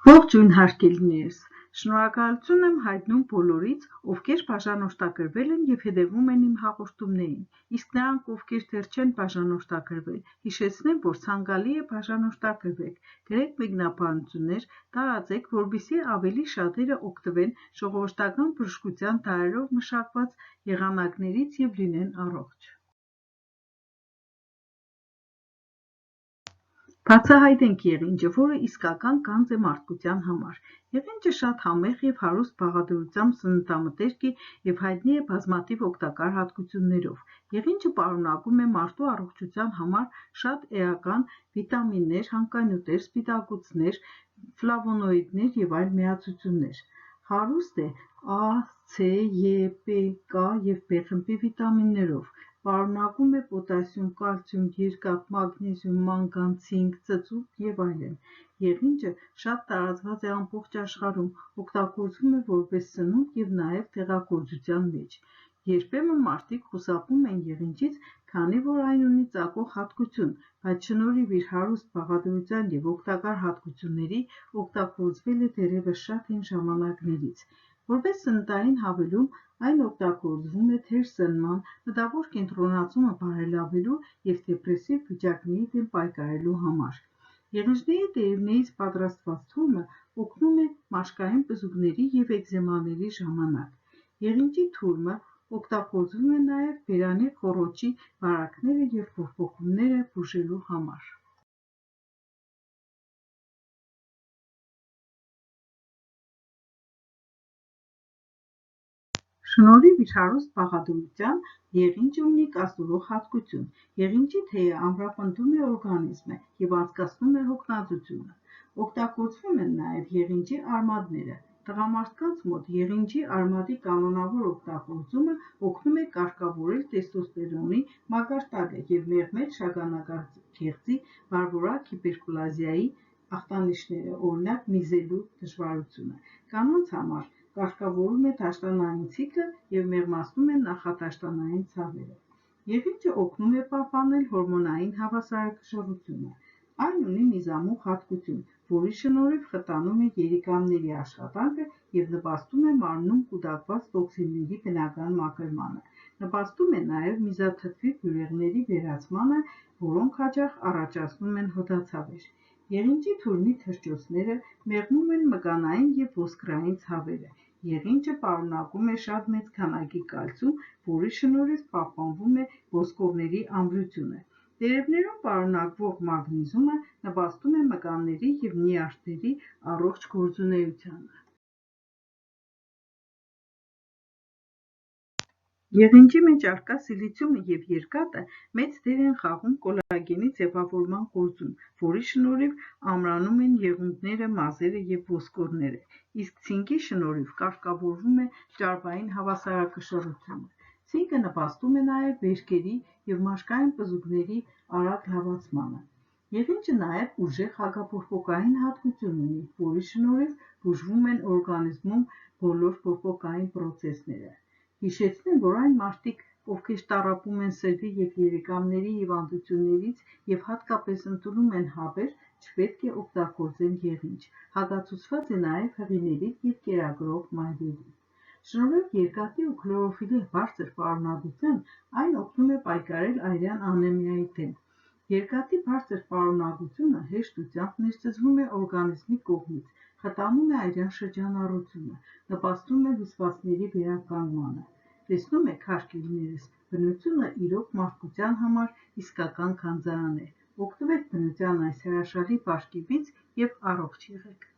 Ողջույն հարգելիներս, շնորհակալություն եմ հայտնում բոլորից, ովքեր բաժանորդագրվել են և հետևում են իմ հաղորդումներին, իսկ նրանք, ովքեր դեռ չեն բաժանորդագրվել, հիշեցնեմ, որ ցանկալի է բաժանորդագրվեք, գրեք մեկնաբանություններ, տարածեք, որպեսզի ավելի շատերը օգտվեն ժողովրդական բժշկության դարերով մշակված եղանակներից և լինեն առողջ։ Բացահայտենք եղինջը, որը իսկական գանձ է մարդկության համար։ Եղինջը շատ համեղ և հարուստ բաղադրությամբ սննդամթերք է և հայտնի է բազմաթիվ օգտակար հատկություններով։ Եղինջը պարունակում է մարդու առողջության համար շատ էական վիտամիններ, հանքանյութեր, սպիտակուցներ, ֆլավոնոիդներ և այլ միացություններ։ Հարուստ է A, C, E, P, K և B խմբի վիտամիններով։ Պարունակում է պոտասիում, կալցիում, երկաթ, մագնիզիում, մանգան, ցինկ, ծծուկ և այլն։ Եղինջը շատ տարածված է ամբողջ աշխարհում, օգտագործվում է որպես սնունդ և նաև դեղագործության մեջ։ Երբեմն մարդիկ խուսափում են եղինջից, քանի որ այն ունի ծակող հատկություն, բայց շնորհիվ իր հարուստ բաղադրության և օգտակար հատկությունների օգտագործվել է դեռևս շատ հին ժամանակներից։ Որպես սննդային հավելում, այն օգտագործվում է թերսնման, մտավոր կենտրոնացումը բարելավելու և դեպրեսիվ վիճակների դեմ պայքարելու համար։ Եղինջների տերևներից պատրաստված թուրմը օգնում է մաշկային բզուկների և էկզեմաների ժամանակ։ Եղինջի թուրմը օգտագործվում է նաև բերանի խոռոչի վարակները և բորբոքումները բուժելու համար։ Շնորհիվ իր հարուստ բաղադրության, եղինջը ունի կասորող հատկություն։ Եղինջի թեյը ամրապնդում է օրգանիզմը և անցկացնում է հոգնածությունը։ Օգտագործվում են նաև եղինջի արմատները։ Տղամարդկանց մոտ եղինջի արմատի կանոնավոր օգտագործումը օգնում է կարգավորել տեստոստերոնի մակարդակը և մեղմել շագանակագեղձի վարվորակ հիպերպլազիայի ախտանիշները, օրինակ՝ միզելու դժվարությունը։ Կանանց համար կարգավորում է դաշտանային ցիկլը և մեղմացնում է նախադաշտանային ցավերը։ Եղինջը օգնում է պահպանել հորմոնային հավասարակշռությունը։ Այն ունի միզամուղ հատկություն, որի շնորհիվ խտանում է երիկամների աշխատանքը և նպաստում է մարմնում կուտակված տոքսինների բնական մաքրմանը։ Նպաստում է նաև միզաթթվի բյուրեղների վերացմանը, որոնք հաճախ առաջացնում են հոդացավեր։ Եղինջի թուրմի թռչոցները մեղմում են մկանային և ոսկրային ցավերը։ Եղինջը պարունակում է շատ մեծ քանակի կալցիում, որի շնորհիվ պահպանվում է ոսկորների ամրությունը։ Տերևներում պարունակվող մագնիզիումը նպաստում է մկանների և նյարդերի առողջ գործունեությանը։ Եղինջի մեջ առկա սիլիցիումը և երկաթը մեծ դեր են խաղում կոլագենի ձևավորման գործում, որի շնորհիվ ամրանում են եղունգները, մազերը և ոսկորները, իսկ ցինկի շնորհիվ կարգավորվում է ճարպային հավասարակշռությունը։ Ցինկը նպաստում է նաև վերքերի և մաշկային բզուկների արագ լավացմանը։ Եղինջը նաև ուժեղ հակաբորբոքային հատկություն ունի, որի շնորհիվ բուժվում են օրգանիզմում բոլոր բորբոքային պրոցեսները։ Հիշեցնեմ, որ այն մարդիկ, ովքեր տառապում են սրտի և երիկամների հիվանդություններից և հատկապես ընդունում են հավեր, չպետք է օգտագործեն եղինջ։ Հակացուցված է նաև հղիներից և կերակրող մայրերից։ Շնորհիվ երկաթի ու քլորոֆիլի բարձր պարունակության, այն օգնում է պայքարել արյան անեմիայի դեմ։ Երկաթի բարձր պարունակությունը հեշտությամբ ներծծվում է օրգանիզմի կողմից, խտանում է արյան շրջանառությունը, նպաստում է հյուսվածքների վերականգնմանը։ Տեսնում եք, հարգելիներս, բնությունը իրոք մարդկության համար իսկական գանձարան է։ Օգտվեք բնության այս հրաշալի պարգևից և առողջ եղեք։